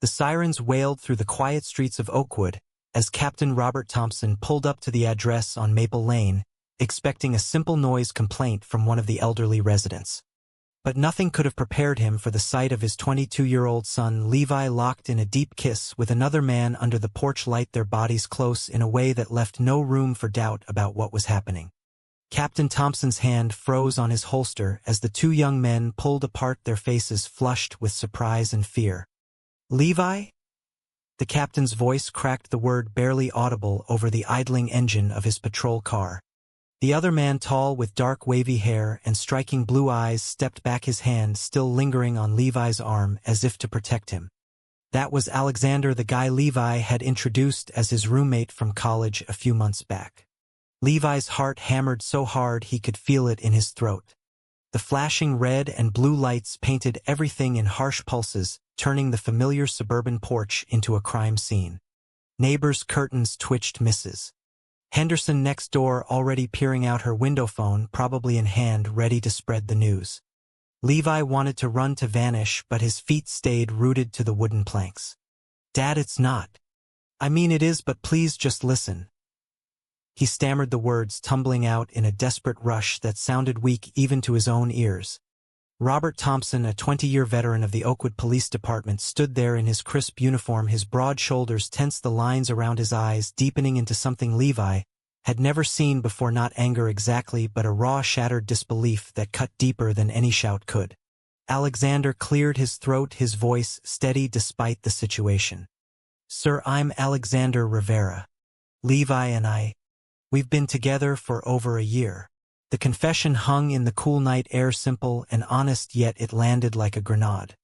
The sirens wailed through the quiet streets of Oakwood as Captain Robert Thompson pulled up to the address on Maple Lane, expecting a simple noise complaint from one of the elderly residents. But nothing could have prepared him for the sight of his 22-year-old son Levi locked in a deep kiss with another man under the porch light, their bodies close in a way that left no room for doubt about what was happening. Captain Thompson's hand froze on his holster as the two young men pulled apart, their faces flushed with surprise and fear. "Levi?" The captain's voice cracked, the word barely audible over the idling engine of his patrol car. The other man, tall with dark wavy hair and striking blue eyes, stepped back, his hand still lingering on Levi's arm as if to protect him. That was Alexander, the guy Levi had introduced as his roommate from college a few months back. Levi's heart hammered so hard he could feel it in his throat. The flashing red and blue lights painted everything in harsh pulses, turning the familiar suburban porch into a crime scene. Neighbors' curtains twitched. Mrs. Henderson next door already peering out her window, phone probably in hand, ready to spread the news. Levi wanted to run to vanish, but his feet stayed rooted to the wooden planks. "Dad, it's not. I mean, it is, but please just listen." He stammered, the words tumbling out in a desperate rush that sounded weak even to his own ears. Robert Thompson, a 20-year veteran of the Oakwood Police Department, stood there in his crisp uniform, his broad shoulders tense, the lines around his eyes deepening into something Levi had never seen before. Not anger exactly, but a raw, shattered disbelief that cut deeper than any shout could. Alexander cleared his throat, his voice steady despite the situation. "Sir, I'm Alexander Rivera. Levi and we've been together for over a year." The confession hung in the cool night air, simple and honest, yet it landed like a grenade.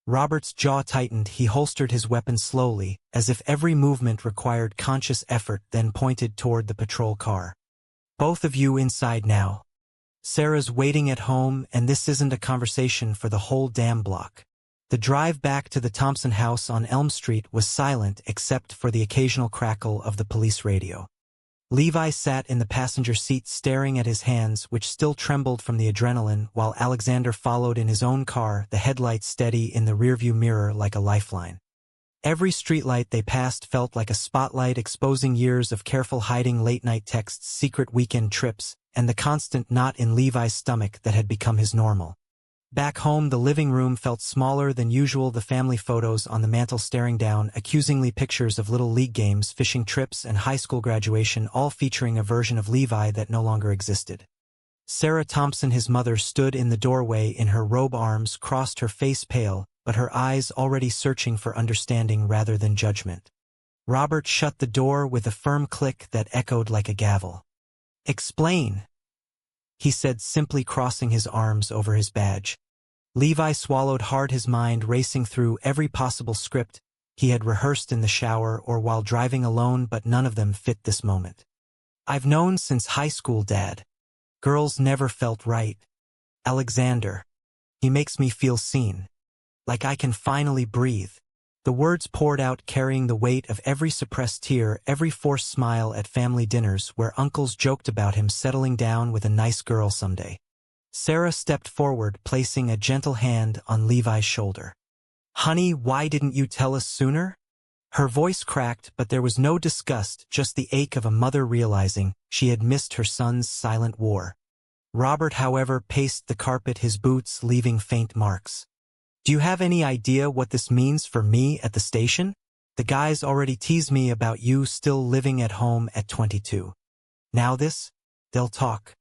Robert's jaw tightened. He holstered his weapon slowly, as if every movement required conscious effort, then pointed toward the patrol car. "Both of you inside now. Sarah's waiting at home, and this isn't a conversation for the whole damn block." The drive back to the Thompson house on Elm Street was silent except for the occasional crackle of the police radio. Levi sat in the passenger seat staring at his hands, which still trembled from the adrenaline, while Alexander followed in his own car, the headlights steady in the rearview mirror like a lifeline. Every streetlight they passed felt like a spotlight exposing years of careful hiding, late-night texts, secret weekend trips, and the constant knot in Levi's stomach that had become his normal. Back home, the living room felt smaller than usual, the family photos on the mantel staring down accusingly, pictures of little league games, fishing trips, and high school graduation, all featuring a version of Levi that no longer existed. Sarah Thompson, his mother, stood in the doorway in her robe, arms crossed, her face pale, but her eyes already searching for understanding rather than judgment. Robert shut the door with a firm click that echoed like a gavel. "Explain," he said simply, crossing his arms over his badge. Levi swallowed hard, his mind racing through every possible script he had rehearsed in the shower or while driving alone, but none of them fit this moment. "I've known since high school, Dad. Girls never felt right. Alexander. He makes me feel seen. Like I can finally breathe." The words poured out, carrying the weight of every suppressed tear, every forced smile at family dinners where uncles joked about him settling down with a nice girl someday. Sarah stepped forward, placing a gentle hand on Levi's shoulder. "Honey, why didn't you tell us sooner?" Her voice cracked, but there was no disgust, just the ache of a mother realizing she had missed her son's silent war. Robert, however, paced the carpet, his boots leaving faint marks. "Do you have any idea what this means for me at the station? The guys already tease me about you still living at home at 22. Now they'll talk.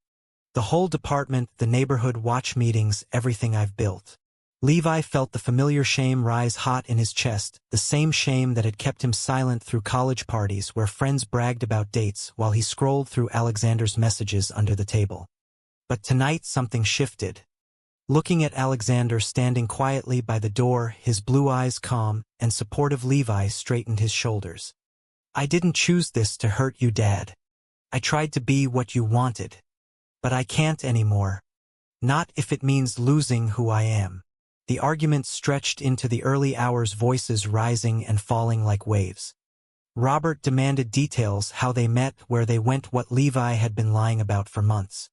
The whole department, the neighborhood watch meetings, everything I've built." Levi felt the familiar shame rise hot in his chest, the same shame that had kept him silent through college parties where friends bragged about dates while he scrolled through Alexander's messages under the table. But tonight something shifted. Looking at Alexander standing quietly by the door, his blue eyes calm and supportive, Levi straightened his shoulders. "I didn't choose this to hurt you, Dad. I tried to be what you wanted. But I can't anymore. Not if it means losing who I am." The argument stretched into the early hours, voices rising and falling like waves. Robert demanded details: how they met, where they went, what Levi had been lying about for months.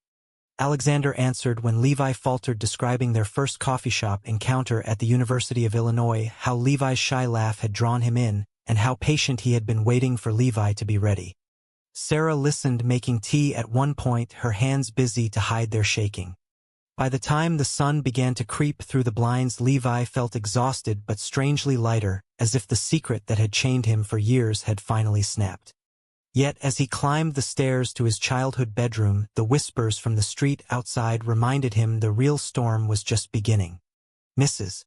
Alexander answered when Levi faltered, describing their first coffee shop encounter at the University of Illinois, how Levi's shy laugh had drawn him in, and how patient he had been waiting for Levi to be ready. Sarah listened, making tea at one point, her hands busy to hide their shaking. By the time the sun began to creep through the blinds, Levi felt exhausted but strangely lighter, as if the secret that had chained him for years had finally snapped. Yet as he climbed the stairs to his childhood bedroom, the whispers from the street outside reminded him the real storm was just beginning. Mrs.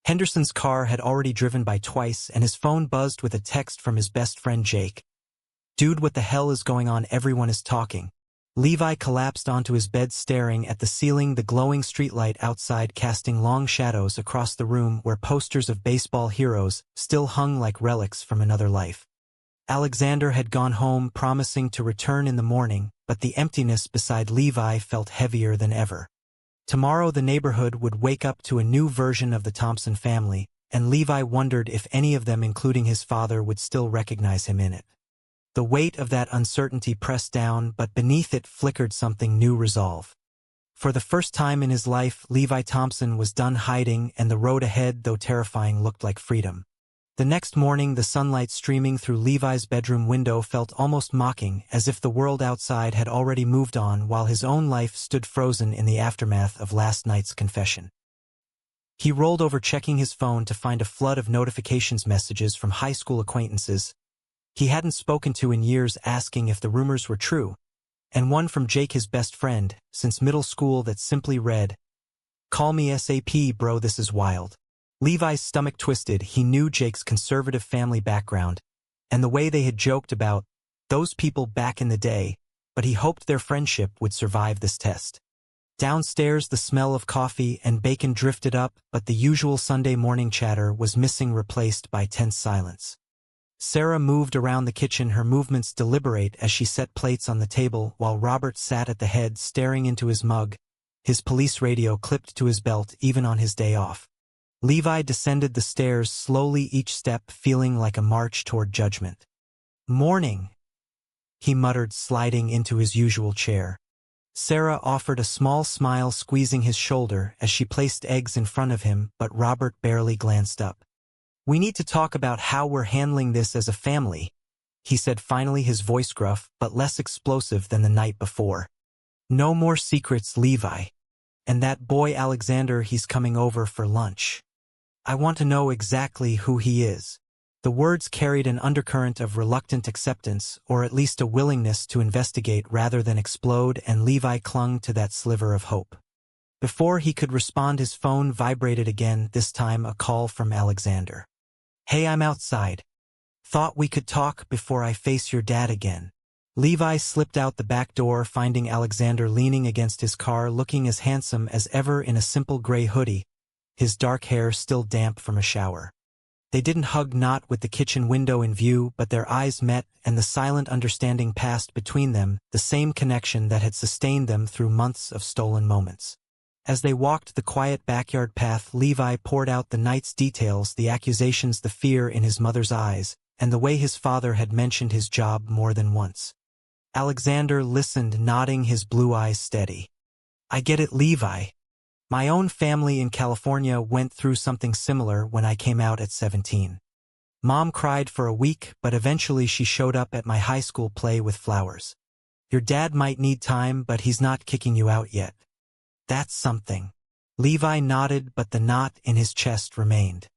Henderson's car had already driven by twice, and his phone buzzed with a text from his best friend Jake. "Dude, what the hell is going on? Everyone is talking." Levi collapsed onto his bed, staring at the ceiling, the glowing streetlight outside casting long shadows across the room where posters of baseball heroes still hung like relics from another life. Alexander had gone home, promising to return in the morning, but the emptiness beside Levi felt heavier than ever. Tomorrow the neighborhood would wake up to a new version of the Thompson family, and Levi wondered if any of them, including his father, would still recognize him in it. The weight of that uncertainty pressed down, but beneath it flickered something new: resolve. For the first time in his life, Levi Thompson was done hiding, and the road ahead, though terrifying, looked like freedom. The next morning, the sunlight streaming through Levi's bedroom window felt almost mocking, as if the world outside had already moved on while his own life stood frozen in the aftermath of last night's confession. He rolled over, checking his phone to find a flood of notifications, messages from high school acquaintances he hadn't spoken to in years, asking if the rumors were true, and one from Jake, his best friend since middle school, that simply read, "Call me SAP, bro, this is wild." Levi's stomach twisted. He knew Jake's conservative family background and the way they had joked about those people back in the day, but he hoped their friendship would survive this test. Downstairs, the smell of coffee and bacon drifted up, but the usual Sunday morning chatter was missing, replaced by tense silence. Sarah moved around the kitchen, her movements deliberate as she set plates on the table, while Robert sat at the head, staring into his mug, his police radio clipped to his belt even on his day off. Levi descended the stairs slowly, each step feeling like a march toward judgment. "Morning," he muttered, sliding into his usual chair. Sarah offered a small smile, squeezing his shoulder as she placed eggs in front of him, but Robert barely glanced up. "We need to talk about how we're handling this as a family," he said finally, his voice gruff but less explosive than the night before. "No more secrets, Levi. And that boy Alexander, he's coming over for lunch. I want to know exactly who he is." The words carried an undercurrent of reluctant acceptance, or at least a willingness to investigate rather than explode, and Levi clung to that sliver of hope. Before he could respond, his phone vibrated again, this time a call from Alexander. "Hey, I'm outside. Thought we could talk before I face your dad again." Levi slipped out the back door, finding Alexander leaning against his car, looking as handsome as ever in a simple gray hoodie, his dark hair still damp from a shower. They didn't hug, not with the kitchen window in view, but their eyes met, and the silent understanding passed between them, the same connection that had sustained them through months of stolen moments. As they walked the quiet backyard path, Levi poured out the night's details, the accusations, the fear in his mother's eyes, and the way his father had mentioned his job more than once. Alexander listened, nodding, his blue eyes steady. "I get it, Levi. My own family in California went through something similar when I came out at 17. Mom cried for a week, but eventually she showed up at my high school play with flowers. Your dad might need time, but he's not kicking you out yet. That's something." Levi nodded, but the knot in his chest remained.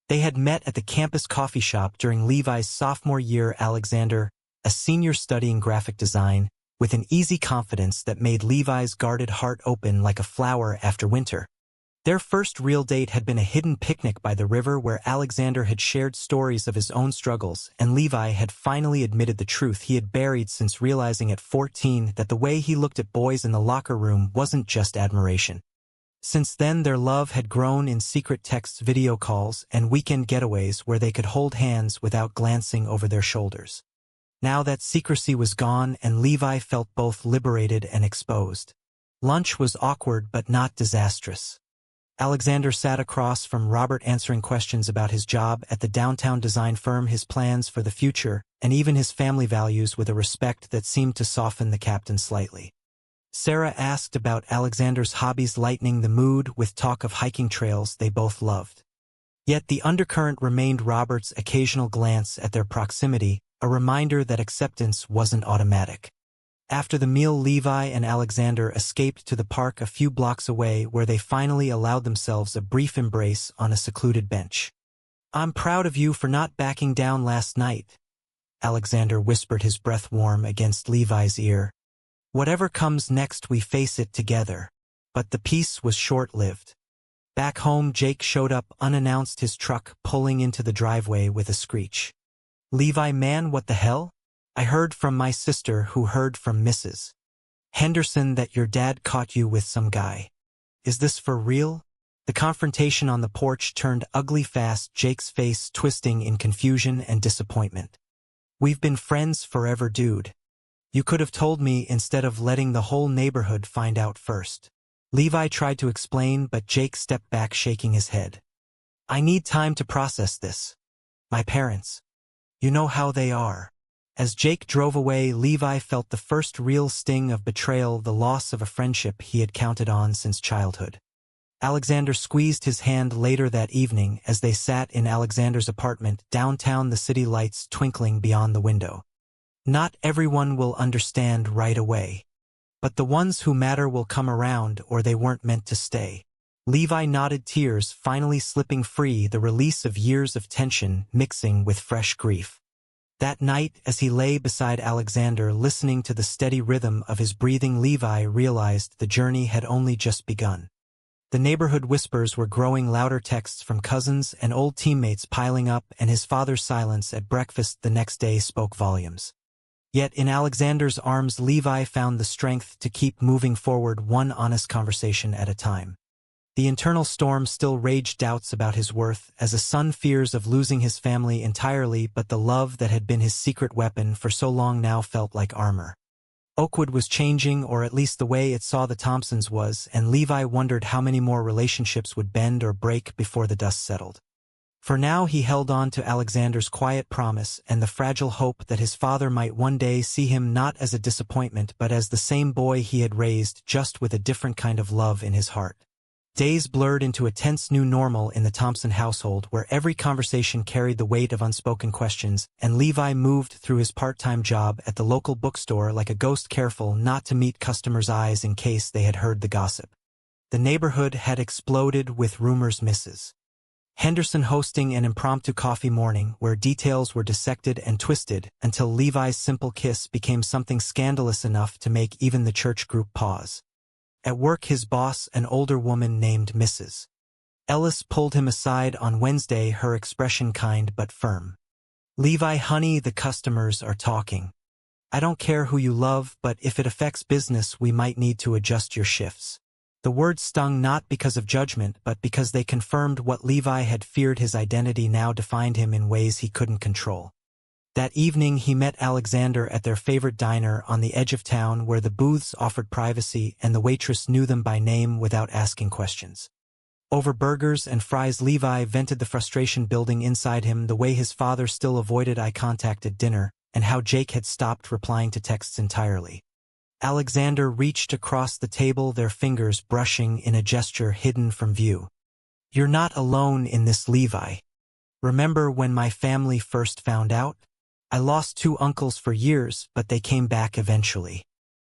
They had met at the campus coffee shop during Levi's sophomore year. Alexander, a senior studying graphic design, with an easy confidence that made Levi's guarded heart open like a flower after winter. Their first real date had been a hidden picnic by the river where Alexander had shared stories of his own struggles, and Levi had finally admitted the truth he had buried since realizing at 14 that the way he looked at boys in the locker room wasn't just admiration. Since then, their love had grown in secret texts, video calls, and weekend getaways where they could hold hands without glancing over their shoulders. Now that secrecy was gone, and Levi felt both liberated and exposed. Lunch was awkward but not disastrous. Alexander sat across from Robert, answering questions about his job at the downtown design firm, his plans for the future, and even his family values, with a respect that seemed to soften the captain slightly. Sarah asked about Alexander's hobbies, lightening the mood with talk of hiking trails they both loved. Yet the undercurrent remained Robert's occasional glance at their proximity, a reminder that acceptance wasn't automatic. After the meal, Levi and Alexander escaped to the park a few blocks away, where they finally allowed themselves a brief embrace on a secluded bench. "I'm proud of you for not backing down last night," Alexander whispered, his breath warm against Levi's ear. "Whatever comes next, we face it together." But the peace was short-lived. Back home, Jake showed up unannounced, his truck pulling into the driveway with a screech. "Levi, man, what the hell? I heard from my sister, who heard from Mrs. Henderson, that your dad caught you with some guy. Is this for real?" The confrontation on the porch turned ugly fast, Jake's face twisting in confusion and disappointment. "We've been friends forever, dude. You could have told me instead of letting the whole neighborhood find out first." Levi tried to explain, but Jake stepped back, shaking his head. "I need time to process this. My parents. You know how they are." As Jake drove away, Levi felt the first real sting of betrayal, the loss of a friendship he had counted on since childhood. Alexander squeezed his hand later that evening as they sat in Alexander's apartment downtown, the city lights twinkling beyond the window. "Not everyone will understand right away. But the ones who matter will come around, or they weren't meant to stay." Levi nodded, tears finally slipping free, the release of years of tension mixing with fresh grief. That night, as he lay beside Alexander, listening to the steady rhythm of his breathing, Levi realized the journey had only just begun. The neighborhood whispers were growing louder, texts from cousins and old teammates piling up, and his father's silence at breakfast the next day spoke volumes. Yet in Alexander's arms, Levi found the strength to keep moving forward, one honest conversation at a time. The internal storm still raged, doubts about his worth as a son, fears of losing his family entirely, but the love that had been his secret weapon for so long now felt like armor. Oakwood was changing, or at least the way it saw the Thompsons was, and Levi wondered how many more relationships would bend or break before the dust settled. For now, he held on to Alexander's quiet promise and the fragile hope that his father might one day see him not as a disappointment but as the same boy he had raised, just with a different kind of love in his heart. Days blurred into a tense new normal in the Thompson household, where every conversation carried the weight of unspoken questions, and Levi moved through his part-time job at the local bookstore like a ghost, careful not to meet customers' eyes in case they had heard the gossip. The neighborhood had exploded with rumors. Mrs. Henderson hosting an impromptu coffee morning where details were dissected and twisted until Levi's simple kiss became something scandalous enough to make even the church group pause. At work, his boss, an older woman named Mrs. Ellis, pulled him aside on Wednesday, her expression kind but firm. "Levi, honey, the customers are talking. I don't care who you love, but if it affects business, we might need to adjust your shifts." The words stung not because of judgment, but because they confirmed what Levi had feared. His identity now defined him in ways he couldn't control. That evening, he met Alexander at their favorite diner on the edge of town, where the booths offered privacy and the waitress knew them by name without asking questions. Over burgers and fries, Levi vented the frustration building inside him, the way his father still avoided eye contact at dinner, and how Jake had stopped replying to texts entirely. Alexander reached across the table, their fingers brushing in a gesture hidden from view. "You're not alone in this, Levi. Remember when my family first found out? I lost 2 uncles for years, but they came back eventually.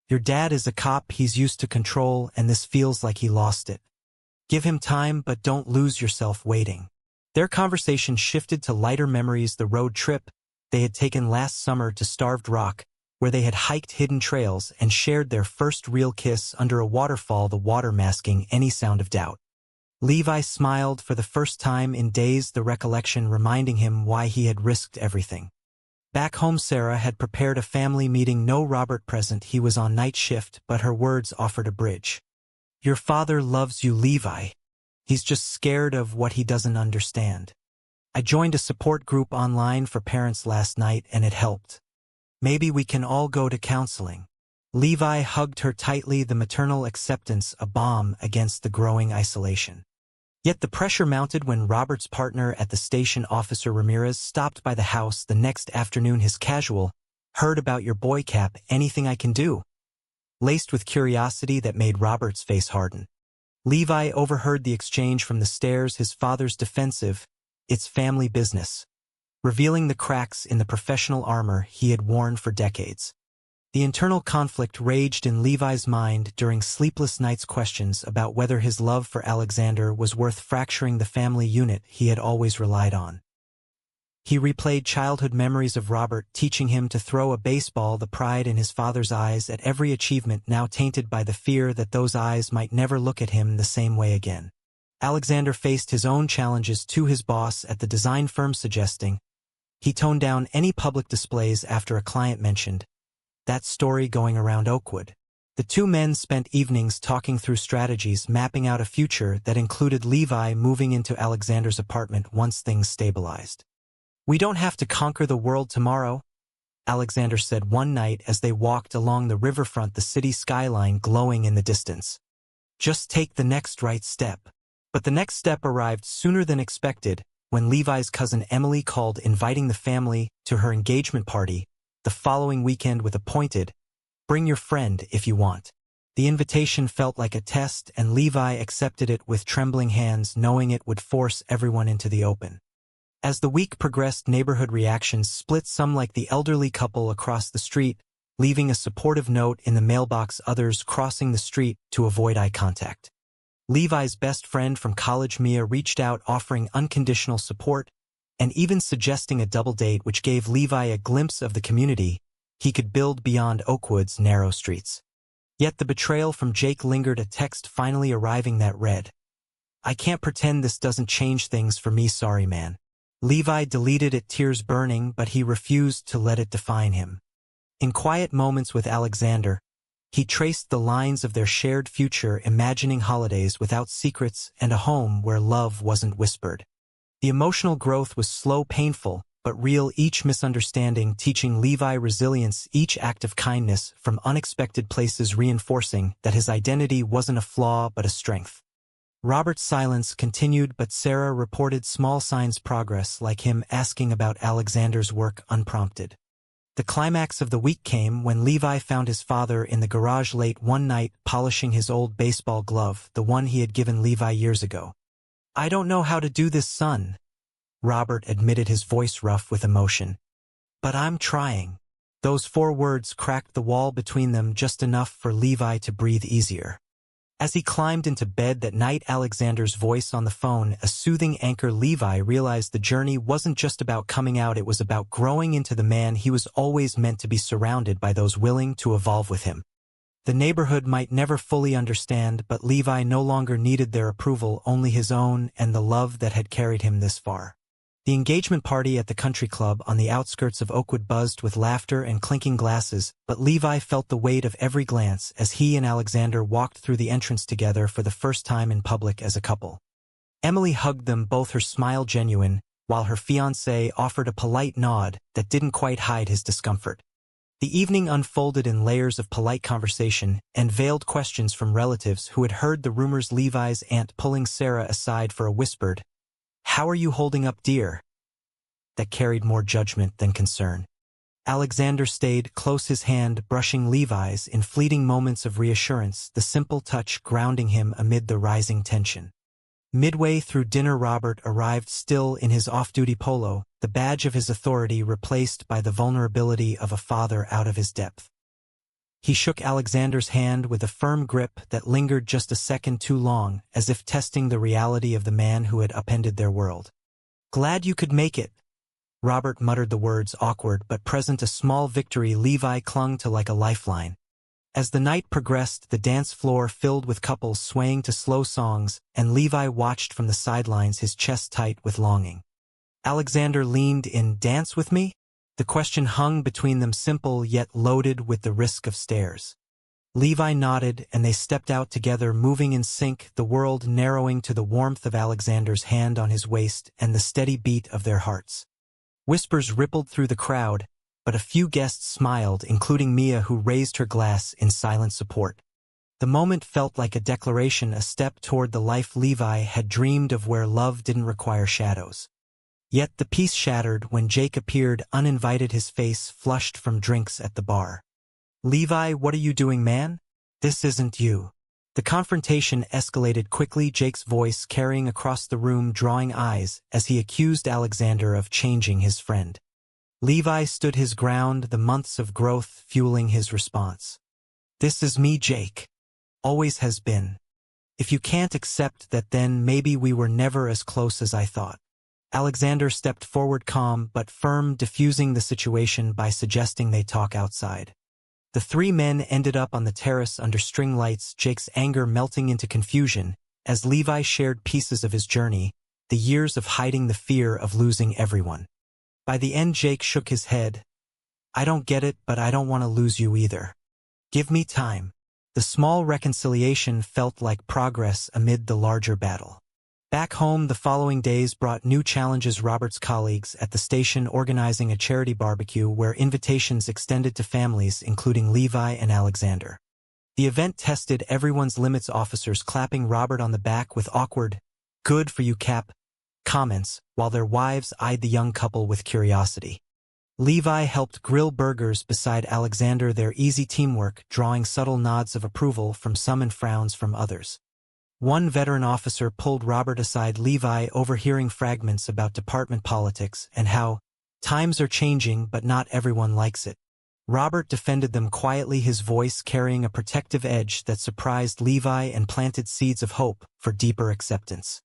Your dad is a cop, he's used to control, and this feels like he lost it. Give him time, but don't lose yourself waiting." Their conversation shifted to lighter memories, the road trip they had taken last summer to Starved Rock, where they had hiked hidden trails and shared their first real kiss under a waterfall, the water masking any sound of doubt. Levi smiled for the first time in days, the recollection reminding him why he had risked everything. Back home, Sarah had prepared a family meeting, no Robert present, he was on night shift, but her words offered a bridge. "Your father loves you, Levi. He's just scared of what he doesn't understand. I joined a support group online for parents last night and it helped. Maybe we can all go to counseling." Levi hugged her tightly, the maternal acceptance a balm against the growing isolation. Yet the pressure mounted when Robert's partner at the station, Officer Ramirez, stopped by the house the next afternoon. His casual, "Heard about your boy, Cap, anything I can do?" laced with curiosity that made Robert's face harden. Levi overheard the exchange from the stairs, his father's defensive, "It's family business," revealing the cracks in the professional armor he had worn for decades. The internal conflict raged in Levi's mind during sleepless nights, questions about whether his love for Alexander was worth fracturing the family unit he had always relied on. He replayed childhood memories of Robert teaching him to throw a baseball, the pride in his father's eyes at every achievement now tainted by the fear that those eyes might never look at him the same way again. Alexander faced his own challenges to his boss at the design firm, suggesting he toned down any public displays after a client mentioned that story going around Oakwood. The two men spent evenings talking through strategies, mapping out a future that included Levi moving into Alexander's apartment once things stabilized. "We don't have to conquer the world tomorrow," Alexander said one night as they walked along the riverfront, the city skyline glowing in the distance. "Just take the next right step." But the next step arrived sooner than expected when Levi's cousin Emily called, inviting the family to her engagement party the following weekend with a pointed, "Bring your friend if you want." The invitation felt like a test, and Levi accepted it with trembling hands, knowing it would force everyone into the open. As the week progressed, neighborhood reactions split, some like the elderly couple across the street, leaving a supportive note in the mailbox, others crossing the street to avoid eye contact. Levi's best friend from college, Mia, reached out, offering unconditional support and even suggesting a double date, which gave Levi a glimpse of the community he could build beyond Oakwood's narrow streets. Yet the betrayal from Jake lingered, a text finally arriving that read, "I can't pretend this doesn't change things for me, sorry man." Levi deleted it, tears burning, but he refused to let it define him. In quiet moments with Alexander, he traced the lines of their shared future, imagining holidays without secrets and a home where love wasn't whispered. The emotional growth was slow, painful, but real, each misunderstanding teaching Levi resilience, each act of kindness from unexpected places reinforcing that his identity wasn't a flaw but a strength. Robert's silence continued, but Sarah reported small signs progress, like him asking about Alexander's work unprompted. The climax of the week came when Levi found his father in the garage late one night, polishing his old baseball glove, the one he had given Levi years ago. "I don't know how to do this, son," Robert admitted, his voice rough with emotion. "But I'm trying." Those 4 words cracked the wall between them, just enough for Levi to breathe easier. As he climbed into bed that night, Alexander's voice on the phone, a soothing anchor, Levi realized the journey wasn't just about coming out, it was about growing into the man he was always meant to be, surrounded by those willing to evolve with him. The neighborhood might never fully understand, but Levi no longer needed their approval, only his own and the love that had carried him this far. The engagement party at the country club on the outskirts of Oakwood buzzed with laughter and clinking glasses, but Levi felt the weight of every glance as he and Alexander walked through the entrance together for the first time in public as a couple. Emily hugged them, both, her smile genuine, while her fiancé offered a polite nod that didn't quite hide his discomfort. The evening unfolded in layers of polite conversation and veiled questions from relatives who had heard the rumors, Levi's aunt pulling Sarah aside for a whispered, "How are you holding up, dear?" that carried more judgment than concern. Alexander stayed close, his hand brushing Levi's in fleeting moments of reassurance, the simple touch grounding him amid the rising tension. Midway through dinner, Robert arrived, still in his off-duty polo, the badge of his authority replaced by the vulnerability of a father out of his depth. He shook Alexander's hand with a firm grip that lingered just a second too long, as if testing the reality of the man who had upended their world. "Glad you could make it." Robert muttered the words, awkward but present, a small victory Levi clung to like a lifeline. As the night progressed, the dance floor filled with couples swaying to slow songs, and Levi watched from the sidelines, his chest tight with longing. Alexander leaned in. "Dance with me?" The question hung between them, simple yet loaded with the risk of stares. Levi nodded, and they stepped out together, moving in sync, the world narrowing to the warmth of Alexander's hand on his waist and the steady beat of their hearts. Whispers rippled through the crowd, but a few guests smiled, including Mia, who raised her glass in silent support. The moment felt like a declaration, a step toward the life Levi had dreamed of, where love didn't require shadows. Yet the peace shattered when Jake appeared uninvited, his face flushed from drinks at the bar. "Levi, what are you doing, man?" This isn't you. The confrontation escalated quickly, Jake's voice carrying across the room, drawing eyes as he accused Alexander of changing his friend. Levi stood his ground, the months of growth fueling his response. This is me, Jake. Always has been. If you can't accept that, then maybe we were never as close as I thought. Alexander stepped forward, calm but firm, diffusing the situation by suggesting they talk outside. The three men ended up on the terrace under string lights, Jake's anger melting into confusion as Levi shared pieces of his journey, the years of hiding the fear of losing everyone. By the end, Jake shook his head. I don't get it, but I don't want to lose you either. Give me time. The small reconciliation felt like progress amid the larger battle. Back home, the following days brought new challenges. Robert's colleagues at the station organizing a charity barbecue where invitations extended to families including Levi and Alexander. The event tested everyone's limits, officers clapping Robert on the back with awkward, "Good for you, Cap," comments, while their wives eyed the young couple with curiosity. Levi helped grill burgers beside Alexander, their easy teamwork drawing subtle nods of approval from some and frowns from others. One veteran officer pulled Robert aside, Levi overhearing fragments about department politics and how times are changing but not everyone likes it. Robert defended them quietly, his voice carrying a protective edge that surprised Levi and planted seeds of hope for deeper acceptance.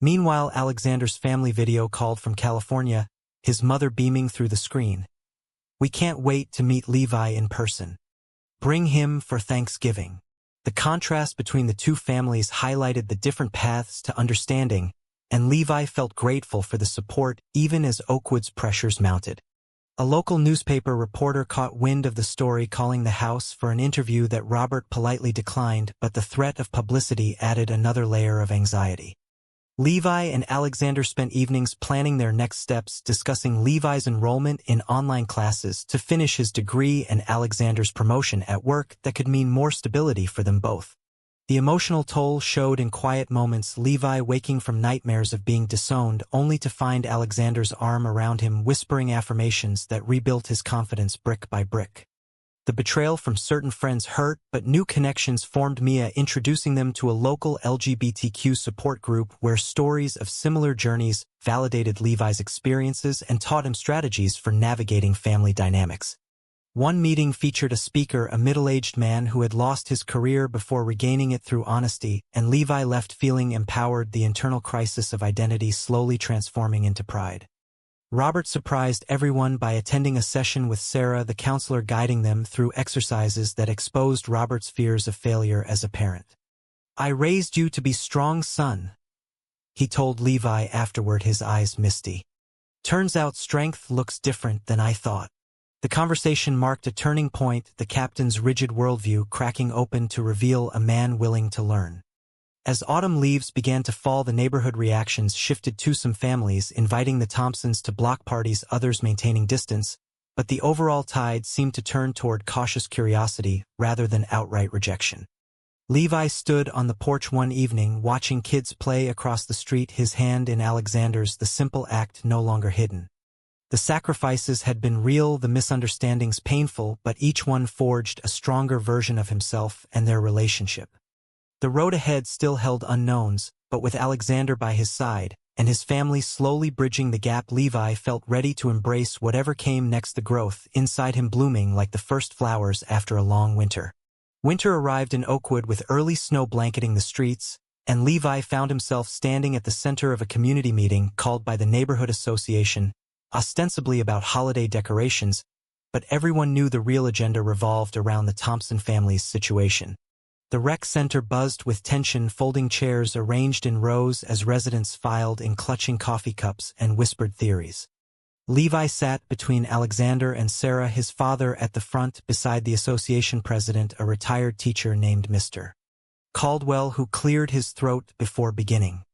Meanwhile, Alexander's family video called from California, his mother beaming through the screen. We can't wait to meet Levi in person. Bring him for Thanksgiving. The contrast between the two families highlighted the different paths to understanding, and Levi felt grateful for the support even as Oakwood's pressures mounted. A local newspaper reporter caught wind of the story, calling the house for an interview that Robert politely declined, but the threat of publicity added another layer of anxiety. Levi and Alexander spent evenings planning their next steps, discussing Levi's enrollment in online classes to finish his degree and Alexander's promotion at work that could mean more stability for them both. The emotional toll showed in quiet moments, Levi waking from nightmares of being disowned only to find Alexander's arm around him, whispering affirmations that rebuilt his confidence brick by brick. The betrayal from certain friends hurt, but new connections formed, Mia introducing them to a local LGBTQ support group where stories of similar journeys validated Levi's experiences and taught him strategies for navigating family dynamics. One meeting featured a speaker, a middle-aged man who had lost his career before regaining it through honesty, and Levi left feeling empowered, the internal crisis of identity slowly transforming into pride. Robert surprised everyone by attending a session with Sarah, the counselor guiding them through exercises that exposed Robert's fears of failure as a parent. I raised you to be strong, son, he told Levi afterward, his eyes misty. Turns out strength looks different than I thought. The conversation marked a turning point, the captain's rigid worldview cracking open to reveal a man willing to learn. As autumn leaves began to fall, the neighborhood reactions shifted to some families inviting the Thompsons to block parties, others maintaining distance, but the overall tide seemed to turn toward cautious curiosity rather than outright rejection. Levi stood on the porch one evening watching kids play across the street, his hand in Alexander's, the simple act no longer hidden. The sacrifices had been real, the misunderstandings painful, but each one forged a stronger version of himself and their relationship. The road ahead still held unknowns, but with Alexander by his side, and his family slowly bridging the gap, Levi felt ready to embrace whatever came next, the growth inside him blooming like the first flowers after a long winter. Winter arrived in Oakwood with early snow blanketing the streets, and Levi found himself standing at the center of a community meeting called by the neighborhood association, ostensibly about holiday decorations, but everyone knew the real agenda revolved around the Thompson family's situation. The rec center buzzed with tension, folding chairs arranged in rows as residents filed in, clutching coffee cups and whispered theories. Levi sat between Alexander and Sarah, his father at the front beside the association president, a retired teacher named Mr. Caldwell, who cleared his throat before beginning.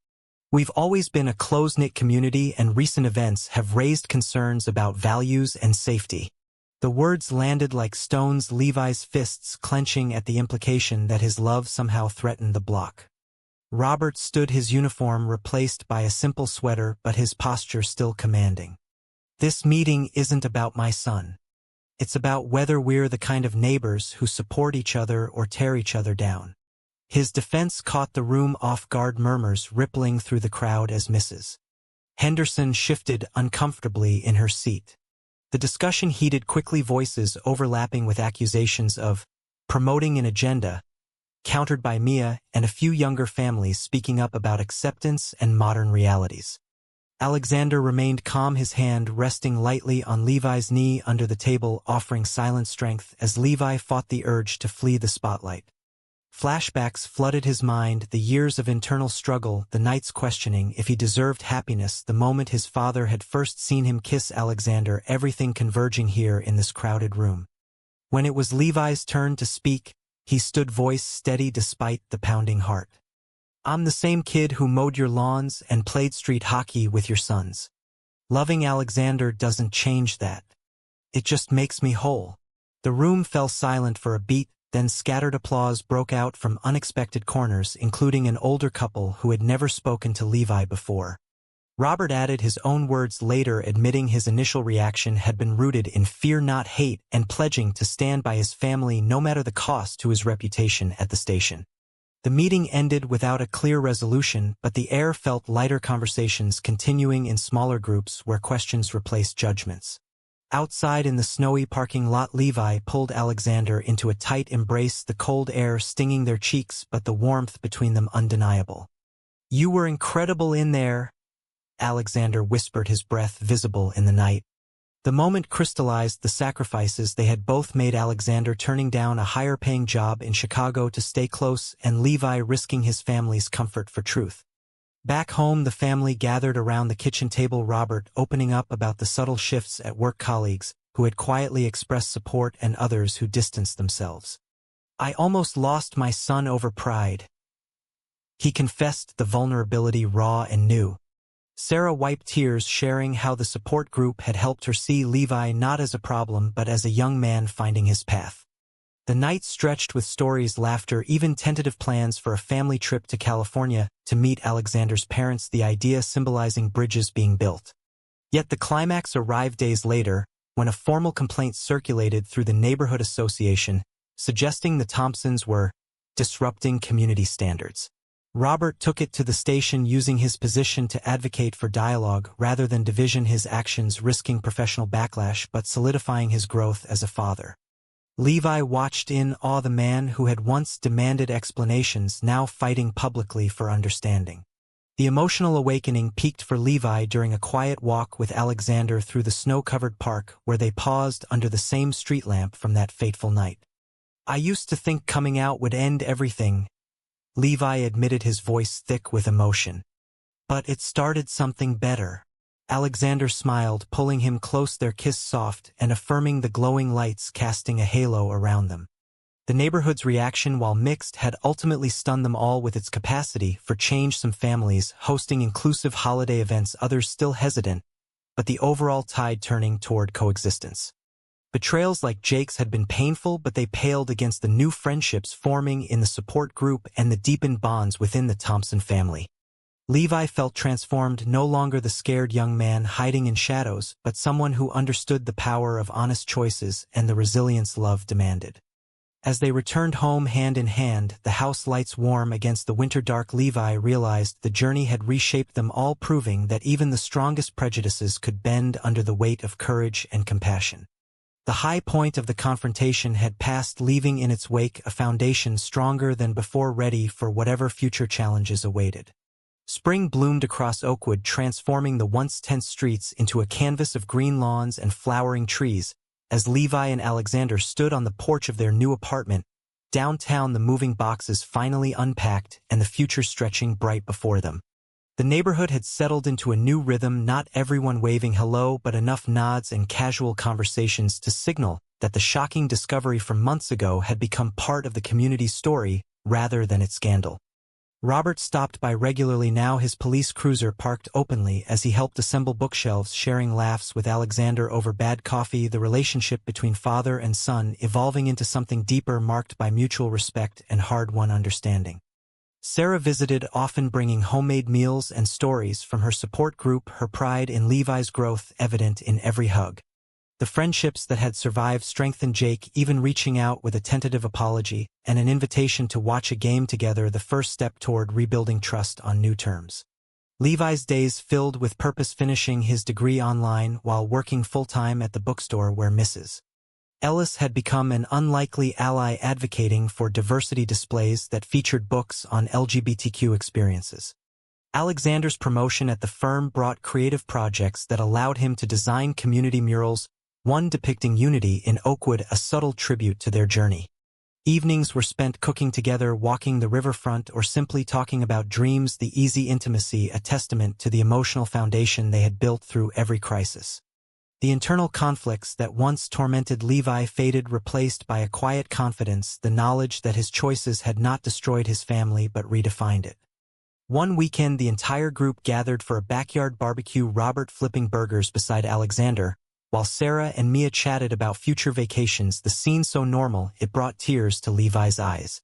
We've always been a close-knit community, and recent events have raised concerns about values and safety. The words landed like stones, Levi's fists clenching at the implication that his love somehow threatened the block. Robert stood, his uniform replaced by a simple sweater, but his posture still commanding. This meeting isn't about my son. It's about whether we're the kind of neighbors who support each other or tear each other down. His defense caught the room off guard, murmurs rippling through the crowd as Mrs. Henderson shifted uncomfortably in her seat. The discussion heated quickly, voices overlapping with accusations of promoting an agenda, countered by Mia and a few younger families speaking up about acceptance and modern realities. Alexander remained calm, his hand resting lightly on Levi's knee under the table, offering silent strength as Levi fought the urge to flee the spotlight. Flashbacks flooded his mind, the years of internal struggle, the nights questioning if he deserved happiness, the moment his father had first seen him kiss Alexander, everything converging here in this crowded room. When it was Levi's turn to speak, he stood, voice steady despite the pounding heart. "I'm the same kid who mowed your lawns and played street hockey with your sons. Loving Alexander doesn't change that. It just makes me whole." The room fell silent for a beat, then scattered applause broke out from unexpected corners, including an older couple who had never spoken to Levi before. Robert added his own words later, admitting his initial reaction had been rooted in fear, not hate, and pledging to stand by his family no matter the cost to his reputation at the station. The meeting ended without a clear resolution, but the air felt lighter, conversations continuing in smaller groups where questions replaced judgments. Outside in the snowy parking lot, Levi pulled Alexander into a tight embrace, the cold air stinging their cheeks but the warmth between them undeniable. "You were incredible in there," Alexander whispered, his breath visible in the night. The moment crystallized the sacrifices they had both made, Alexander turning down a higher-paying job in Chicago to stay close, and Levi risking his family's comfort for truth. Back home, the family gathered around the kitchen table, Robert opening up about the subtle shifts at work, colleagues who had quietly expressed support and others who distanced themselves. "I almost lost my son over pride," he confessed, the vulnerability raw and new. Sarah wiped tears, sharing how the support group had helped her see Levi not as a problem but as a young man finding his path. The night stretched with stories, laughter, even tentative plans for a family trip to California to meet Alexander's parents, the idea symbolizing bridges being built. Yet the climax arrived days later, when a formal complaint circulated through the neighborhood association, suggesting the Thompsons were disrupting community standards. Robert took it to the station, using his position to advocate for dialogue rather than division, his actions risking professional backlash but solidifying his growth as a father. Levi watched in awe, the man who had once demanded explanations now fighting publicly for understanding. The emotional awakening peaked for Levi during a quiet walk with Alexander through the snow-covered park, where they paused under the same street lamp from that fateful night. "I used to think coming out would end everything," Levi admitted, his voice thick with emotion. "But it started something better." Alexander smiled, pulling him close, their kiss soft and affirming, the glowing lights casting a halo around them. The neighborhood's reaction, while mixed, had ultimately stunned them all with its capacity for change, some families hosting inclusive holiday events, others still hesitant, but the overall tide turning toward coexistence. Betrayals like Jake's had been painful, but they paled against the new friendships forming in the support group and the deepened bonds within the Thompson family. Levi felt transformed, no longer the scared young man hiding in shadows, but someone who understood the power of honest choices and the resilience love demanded. As they returned home hand in hand, the house lights warm against the winter dark, Levi realized the journey had reshaped them all, proving that even the strongest prejudices could bend under the weight of courage and compassion. The high point of the confrontation had passed, leaving in its wake a foundation stronger than before, ready for whatever future challenges awaited. Spring bloomed across Oakwood, transforming the once tense streets into a canvas of green lawns and flowering trees. As Levi and Alexander stood on the porch of their new apartment, downtown, the moving boxes finally unpacked and the future stretching bright before them. The neighborhood had settled into a new rhythm, not everyone waving hello, but enough nods and casual conversations to signal that the shocking discovery from months ago had become part of the community's story rather than its scandal. Robert stopped by regularly now, his police cruiser parked openly as he helped assemble bookshelves, sharing laughs with Alexander over bad coffee, the relationship between father and son evolving into something deeper, marked by mutual respect and hard-won understanding. Sarah visited, often bringing homemade meals and stories from her support group, her pride in Levi's growth evident in every hug. The friendships that had survived strengthened Jake, even reaching out with a tentative apology and an invitation to watch a game together, the first step toward rebuilding trust on new terms. Levi's days filled with purpose, finishing his degree online while working full-time at the bookstore where Mrs. Ellis had become an unlikely ally, advocating for diversity displays that featured books on LGBTQ experiences. Alexander's promotion at the firm brought creative projects that allowed him to design community murals, one depicting unity in Oakwood, a subtle tribute to their journey. Evenings were spent cooking together, walking the riverfront, or simply talking about dreams, the easy intimacy a testament to the emotional foundation they had built through every crisis. The internal conflicts that once tormented Levi faded, replaced by a quiet confidence, the knowledge that his choices had not destroyed his family but redefined it. One weekend, the entire group gathered for a backyard barbecue, Robert flipping burgers beside Alexander, while Sarah and Mia chatted about future vacations, the scene so normal it brought tears to Levi's eyes.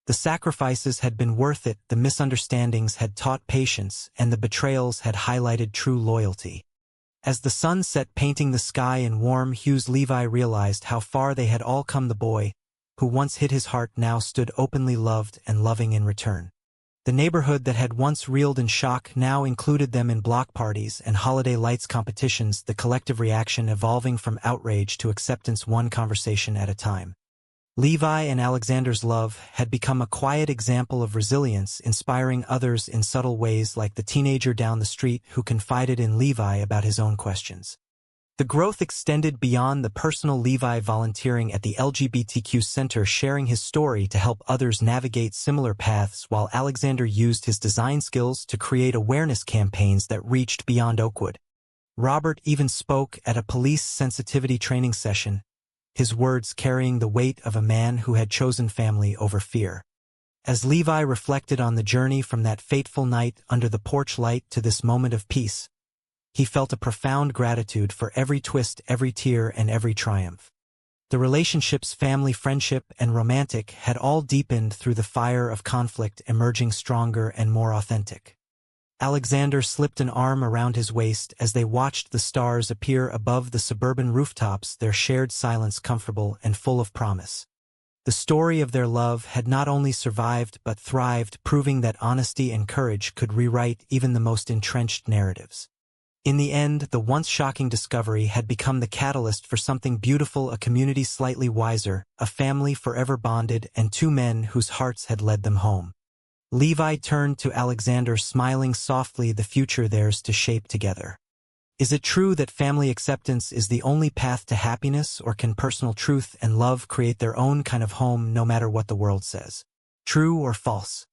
The sacrifices had been worth it, the misunderstandings had taught patience, and the betrayals had highlighted true loyalty. As the sun set, painting the sky in warm hues, Levi realized how far they had all come. The boy, who once hid his heart, now stood openly, loved and loving in return. The neighborhood that had once reeled in shock now included them in block parties and holiday lights competitions, the collective reaction evolving from outrage to acceptance, one conversation at a time. Levi and Alexander's love had become a quiet example of resilience, inspiring others in subtle ways, like the teenager down the street who confided in Levi about his own questions. The growth extended beyond the personal, Levi volunteering at the LGBTQ Center, sharing his story to help others navigate similar paths, while Alexander used his design skills to create awareness campaigns that reached beyond Oakwood. Robert even spoke at a police sensitivity training session, his words carrying the weight of a man who had chosen family over fear. As Levi reflected on the journey from that fateful night under the porch light to this moment of peace, he felt a profound gratitude for every twist, every tear, and every triumph. The relationships, family, friendship, and romantic, had all deepened through the fire of conflict, emerging stronger and more authentic. Alexander slipped an arm around his waist as they watched the stars appear above the suburban rooftops, their shared silence comfortable and full of promise. The story of their love had not only survived but thrived, proving that honesty and courage could rewrite even the most entrenched narratives. In the end, the once shocking discovery had become the catalyst for something beautiful, a community slightly wiser, a family forever bonded, and two men whose hearts had led them home. Levi turned to Alexander, smiling softly, the future theirs to shape together. Is it true that family acceptance is the only path to happiness, or can personal truth and love create their own kind of home no matter what the world says? True or false?